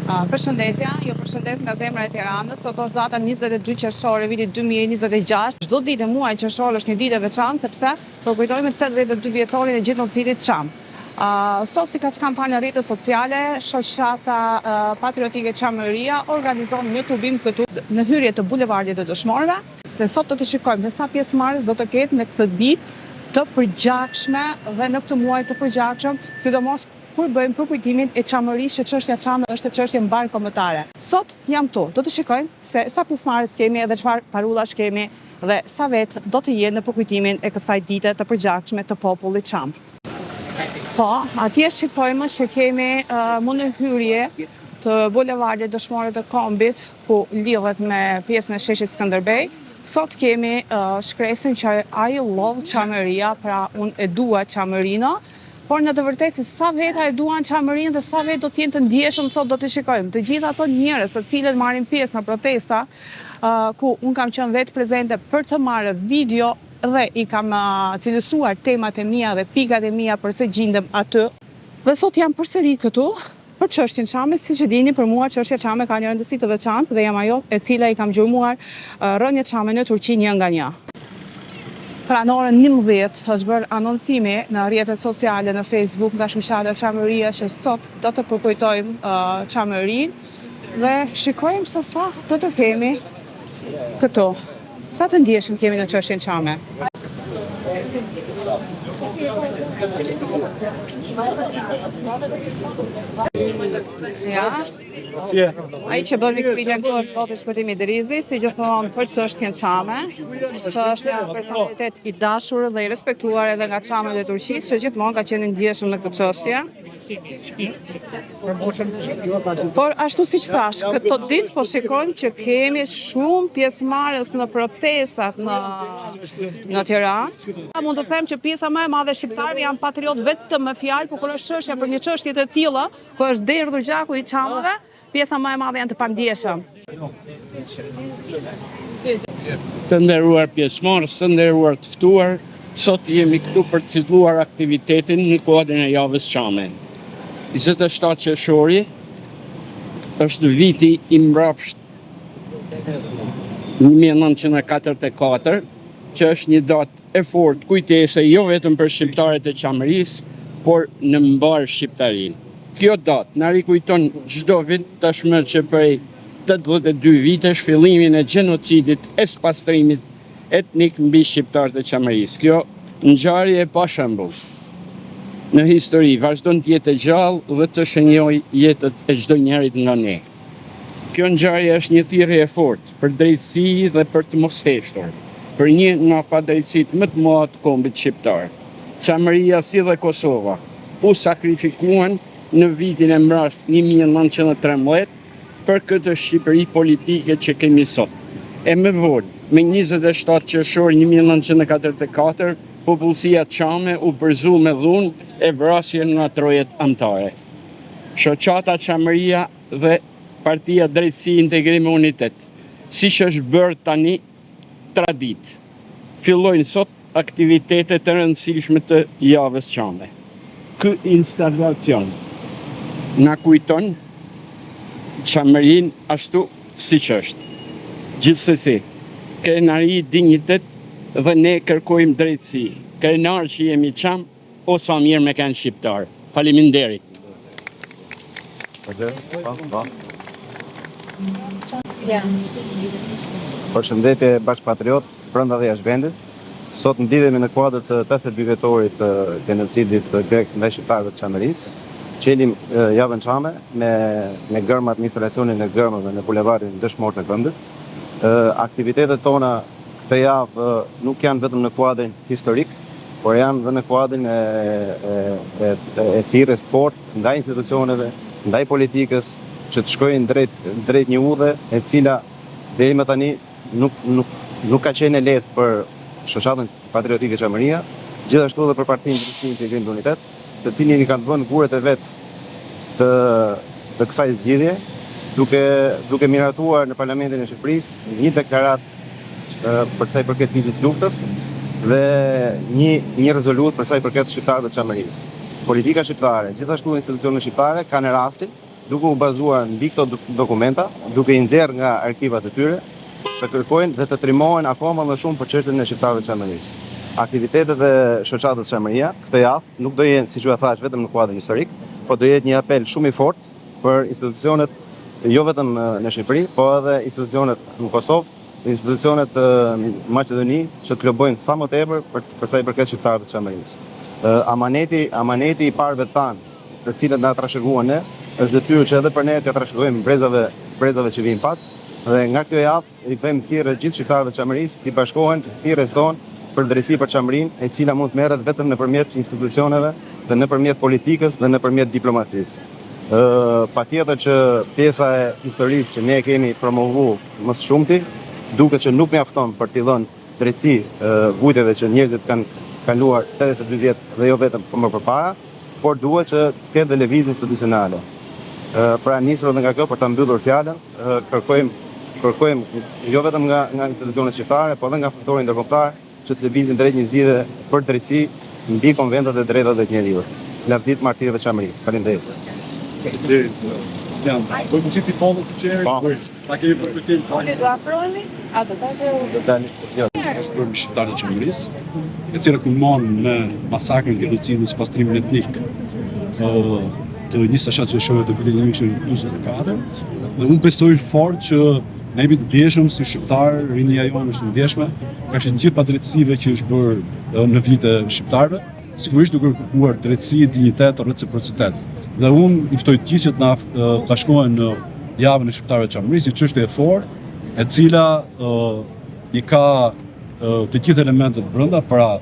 Përshëndetje, ju përshëndes nga zemra e Tiranës. Sot është data 22 qershor vitit 2026. Çdo ditë muaj qershor është një ditë e veçantë sepse përkujtojmë 82 vjetorin e genocitit Çam. Sot si ka kampanja rrjetet sociale, shoqata patriotike Çamëria organizon një tubim këtu në hyrje të bulevardit të dëshmorëve. Dhe sot do të shikojmë se sa pjesëmarrës do të ketë në këtë ditë të përgjithshme dhe në këtë muaj të përgjithshëm, sidomos kur bëjmë përkujtimin e Çamërisë, që çështja Çame është çështje mbar kombëtare. Sot jam tu, do të shikojmë se sa pjesëmarrës kemi edhe çfarë parullash kemi dhe sa vetë do të jenë në përkujtimin e kësaj dite të përgjithshme të popullit Çam. Po, atje shikojmë që kemi më në hyrje të bulevardit dëshmorët të Kombit, ku lidhet me pjesën e sheshit Skënderbej. Sot kemi shkresën që I love Çamëria, pra unë e dua Çamërinë. Por në të vërtetë sa veta e duan Çamërinë dhe sa vetë do të jenë të ndjeshëm sot do të shikojmë. Të gjithë ato njerëz të cilët marrin pjesë në protesta, ku unë kam qenë vetë prezente për të marrë video dhe i kam cilësuar temat e mia dhe pikat e mia përse gjindem aty. Dhe sot jam përsëri këtu për çështjen Çame, siç e dini, për mua çështja Çame ka një rëndësi të veçantë dhe jam ajo e cila i kam gjurmuar rënjët Çame në Turqi një nga një. Pra në orën 11 është bërë anoncimi në rrjetet sociale në Facebook nga shoqata Çamëria që sot do të përkujtojmë Çamërinë dhe shikojmë se sa do të kemi këtu. Sa të ndjeshëm kemi në çështjen Çame. Ai që bën vikrimin këtu sot është Shpëtimi Derizi, si gjithmonë për çështjen Çame, që është një personalitet i dashur dhe i respektuar edhe nga Çamet e Turqisë, që gjithmonë ka qenë ndjeshëm në këtë çështje. Por ashtu siç thash, këtë ditë po shikojmë që kemi shumë pjesëmarrës në protestat në Tiranë. Mund të them që pjesa më e madhe e shqiptarëve janë patriotë vetëm me fjalë, por kur është çështja për një çështje të tilla, ku është derdhur gjaku i Çamëve, pjesa më e madhe janë të pandjeshëm. Të nderuar pjesëmarrës, të nderuar të ftuar, sot jemi këtu për të filluar aktivitetin në kuadrin e javës Çame. 27 qershori është viti i mbrapsht 1944, që është një datë e fortë kujtese jo vetëm për shqiptarët e Çamërisë, por në mbar shqiptarinë. Kjo datë na rikujton çdo vit tashmë që prej 82 vitesh fillimin e gjenocidit e pastrimit etnik mbi shqiptarët e Çamërisë. Kjo ngjarje e pashembull në histori vazhdon të jetë gjallë dhe të shënjojë jetët e çdo njerit nga ne. Kjo ngjarje është një thirrje e fortë për drejtësi dhe për të mos heshtur, për një nga padrejtësitë më të mëdha të kombit shqiptar. Çamëria si dhe Kosova u sakrifikuan në vitin e mbrapsht 1913 për këtë Shqipëri politike që kemi sot. E më vonë, me 27 qershor 1944, popullsia Çame u përzu me dhunë e vrasjen nga trojet anëtare. Shoqata Çamëria dhe Partia Drejtësi, Integrim e Unitet, siç është bërë tani traditë, fillojnë sot aktivitetet e rëndësishme të javës Çame. Ky installacion na kujton Çamërinë ashtu siç është. Gjithsesi, krenari, dinjitet dhe ne kërkojmë drejtësi. Krenar që jemi Çam, o sa mirë me kanë shqiptar. Faleminderit. Përshëndetje bashkëpatriot brenda dhe jashtë vendit. Sot ndihemi në kuadër të 82 vjetorit të genocidit grek ndaj shqiptarëve të Çamërisë. Qelim javën Çame me gërmat në instalacionin e gërmave në bulevardin dëshmorët të Këmbit. Aktivitetet tona këtë javë nuk janë vetëm në kuadrin historik, por janë dhe në kuadrin e thirrjes të fortë ndaj institucioneve, ndaj politikës, që të shkojnë drejt një udhe e cila deri më tani nuk ka qenë e lehtë për shoqatën patriotike Çamëria, gjithashtu edhe për Partinë Drejtësi, Integrim e Unitet, të cilin i kanë vënë guret e vet të kësaj zgjidhje, duke miratuar në Parlamentin e Shqipërisë një deklaratë për sa i përket ligjit luftës dhe një rezolutë për sa i përket shqiptarëve të Çamërisë. Politika shqiptare, gjithashtu institucionet shqiptare kanë rastin duke u bazuar mbi këto dokumenta, duke i nxjerrë nga arkivat e tyre, të kërkojnë dhe të trimohen akoma më shumë për çështjen e shqiptarëve të Çamërisë. Aktivitetet e shoqatës Çamëria këtë javë nuk do jenë, siç ju thash, vetëm në kuadrin historik, por do jetë një apel shumë i fortë për institucionet jo vetëm në Shqipëri, po edhe institucionet në Kosovë, institucionet në Maqedoni që të lobojnë sa më tepër për sa i përket shqiptarëve të Çamërisë. Amaneti i parëve tanë, të cilët na trashëguan ne, është detyrë që edhe për ne t'ia trashëgojmë brezave që vijnë pas. Dhe nga kjo javë i bëjmë thirrje gjithë shqiptarëve të Çamërisë të bashkohen thirrjes tonë për drejtësi për Çamërinë, e cila mund të merret vetëm nëpërmjet institucioneve dhe nëpërmjet politikës dhe nëpërmjet diplomacisë. Patjetër që pjesa e historisë që ne kemi promovuar më së shumti, duket që nuk mjafton për t'i dhënë drejtësi vujteve që njerëzit kanë kaluar 82 vjet dhe jo vetëm më përpara, por duhet që të ketë dhe lëvizje institucionale. Pra nisur edhe nga kjo për ta mbyllur fjalën, kërkojmë jo vetëm nga institucionet shqiptare, por edhe nga faktori ndërkombëtar që të lëvizin drejt një zgjidhje për drejtësi mbi konventat e drejtave të njerëzit. Lavdit martirëve të Çamërisë. Faleminderit. Poi po ti fondo succede, ma che Do afrohemi? A do dalë? është për shqiptarët e Çamërisë, e cila kulmon me masakrën, genocidin, pastrimin etnik të 27 qershorëve të vitit 1944. Dhe unë besoj fort që ne jemi të ndjeshëm si shqiptar, rinia jonë është të ndjeshme, ka qenë gjithë padrejtësive që është bërë në vite shqiptarëve, sigurisht duke kërkuar drejtësi, dinjitet, reciprocitet. Dhe unë i ftoj të gjithë që të na bashkohen në javën e shqiptarëve të Çamërisë, një çështje e fortë, e cila i ka të gjithë elementet brenda, pra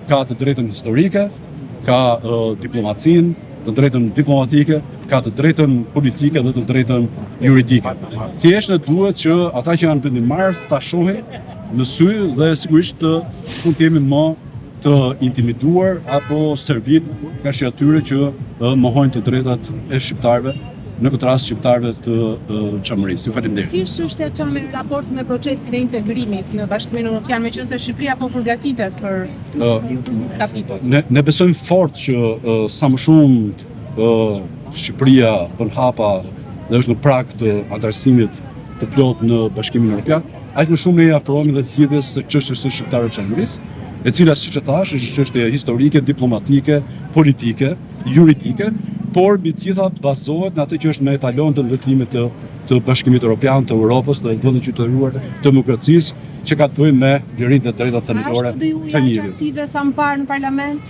ka të drejtën historike, ka diplomacinë, të drejtën diplomatike, ka të drejtën politike dhe të drejtën juridike. Thjesht ne duhet që ata që janë vendimarrës ta shohin në sy dhe sigurisht mund të jemi më të intimiduar apo servit nga atyre që mohojnë të drejtat e shqiptarëve, në këtë rast shqiptarëve të Çamërisë. Ju faleminderit. Si është çështja e Çamërisë në raport me procesin e integrimit në Bashkimin Evropian, meqenëse Shqipëria po përgatitet për kapitull? Ne besojmë fort që sa më shumë Shqipëria bën hapa dhe është në prag të antarësimit të plot në Bashkimin Evropian, aq më shumë ne i afrohemi dhe zgjidhjes së çështjes së shqiptarëve të Çamërisë, e cila siç e thash është çështje historike, diplomatike, politike, juridike, por mbi të gjitha bazohet në atë që është me etalon të ndërtimit të Bashkimit Evropian, të Europës, të vendit qytetëruar të demokracisë, që ka të bëjë me lirinë dhe drejtat themelore të njerëzit. Aktive sa më parë në parlament,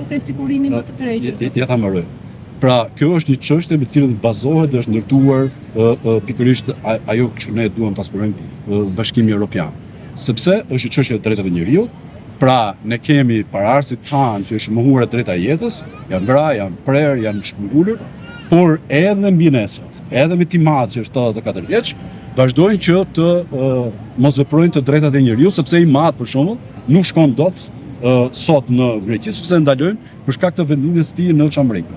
të sigurinë më të drejtës. Ja ta mbaroj. Pra, kjo është një çështje me cilën bazohet dhe është ndërtuar pikërisht ajo që ne duam ta zbulojmë Bashkimi Evropian. Sepse është një çështje e drejtave të njeriut. Pra, ne kemi paraardhësit tanë që është mohuar e drejta e jetës, janë vrarë, janë prerë, janë shpërngulur, por edhe mbi nesër, edhe me Timat që është 84 vjeç, vazhdojnë që të mos veprojnë të drejtat e njeriut, sepse Imad për shembull nuk shkon dot sot në Greqi, sepse ndalojnë për shkak të vendimit të tij në Çamëri.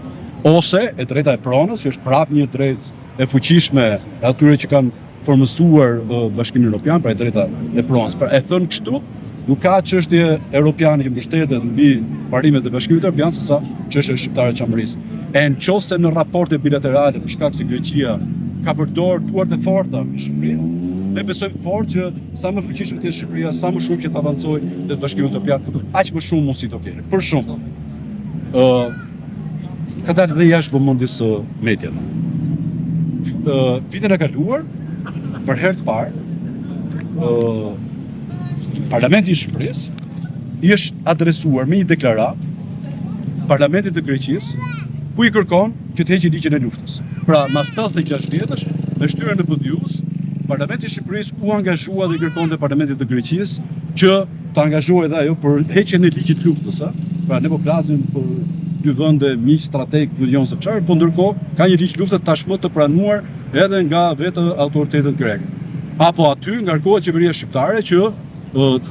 Ose e drejta e pronës, që është prapë një drejtë e fuqishme e atyre që kanë formësuar Bashkimin Evropian, pra e drejta e pronës. Pra e thënë kështu, nuk ka çështje europiane që mbështetet mbi parimet e Bashkimit Evropian sesa çështja e shqiptarëve të Çamërisë. E nëse në raporte bilaterale për shkak se Greqia ka përdorur duart e forta me Shqipërinë, ne besojmë fort që sa më fuqishme të jetë Shqipëria, sa më shumë që të avancojë te Bashkimi Evropian, aq më shumë mundësi të kenë. Për shembull, ka dalë dhe jashtë vëmendjes së mediave. Vitin e kaluar, për herë të parë, Parlamenti i Shqipërisë i është adresuar me një deklaratë Parlamentit të Greqisë, ku i kërkon që të heqë ligjin e luftës. Pra, mas 86 vjetësh, me shtyrën e BDU-s, Parlamenti i Shqipërisë u angazhua dhe i kërkonte Parlamentit të Greqisë që të angazhohej dhe ajo për heqjen e ligjit të luftës. Pra, ne po flasim për dy vende miq strategjik në Lion Sofçar, por ndërkohë ka një ligj lufte tashmë të pranuar edhe nga vetë autoritetet greke. Apo aty ngarkohet qeveria shqiptare që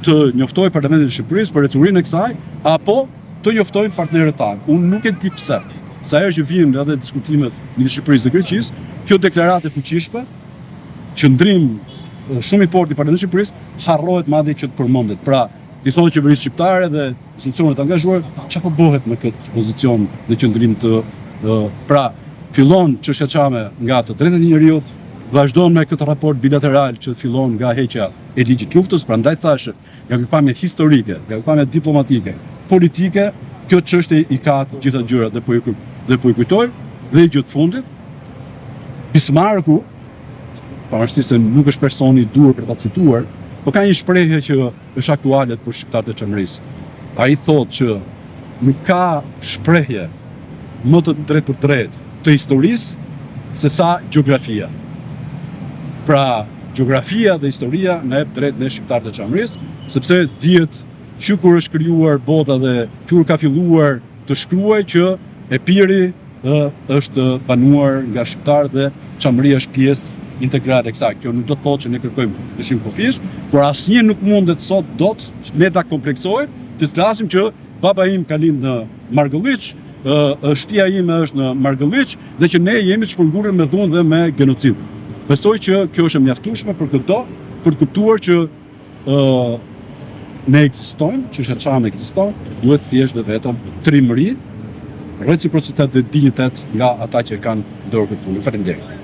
të njoftojë Parlamentin e Shqipërisë për ecurinë e kësaj, apo të njoftojnë partnerët tanë. Unë nuk e di pse. Sa herë që vijnë edhe diskutimet midis Shqipërisë dhe Greqisë, kjo deklaratë e fuqishme, qëndrim shumë i fortë i Parlamentit të Shqipërisë, harrohet madje që të përmendet. Pra, i thonë qeverisë shqiptare dhe institucionet angazhuar, çfarë po bëhet me këtë pozicion dhe qëndrim të pra fillon çështja çame nga të drejtat e njeriut, vazhdon me këtë raport bilateral që fillon nga heqja e ligjit luftës, prandaj thashë, nga pikpamje historike, nga pikpamje diplomatike, politike, kjo çështje i ka të gjitha gjërat dhe po i kujtoj, dhe i gjithë fundit, Bismarcku, pavarësisht se nuk është personi i duhur për ta cituar, po ka një shprehje që është aktuale për shqiptarët e Çamërisë. Ai thotë që nuk ka shprehje më të drejtë për drejtë të historisë se sa gjeografia. Pra, gjeografia dhe historia na jep drejt në shqiptarët e Çamërisë, sepse dihet që kur është krijuar bota dhe kur ka filluar të shkruaj që Epiri është banuar nga shqiptarët dhe Çamëria është pjesë integrale e kësaj. Kjo nuk do të thotë që ne kërkojmë dëshim kufish, por asnjë nuk mundet sot dot ne ta kompleksojmë, të flasim që baba im ka lindur në Margëlliç, shtëpia ime është në Margëlliç dhe që ne jemi të shpërngurur me dhunë dhe me genocid. Besoj që kjo është e mjaftueshme për këto, për të kuptuar që ne ekzistojmë, që çam ekziston, duhet thjesht dhe vetëm trimëri, reciprocitet dhe dinjitet nga ata që kanë dorë këtë punë. Faleminderit.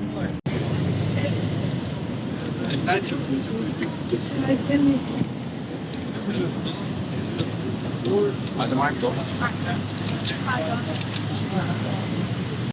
Además,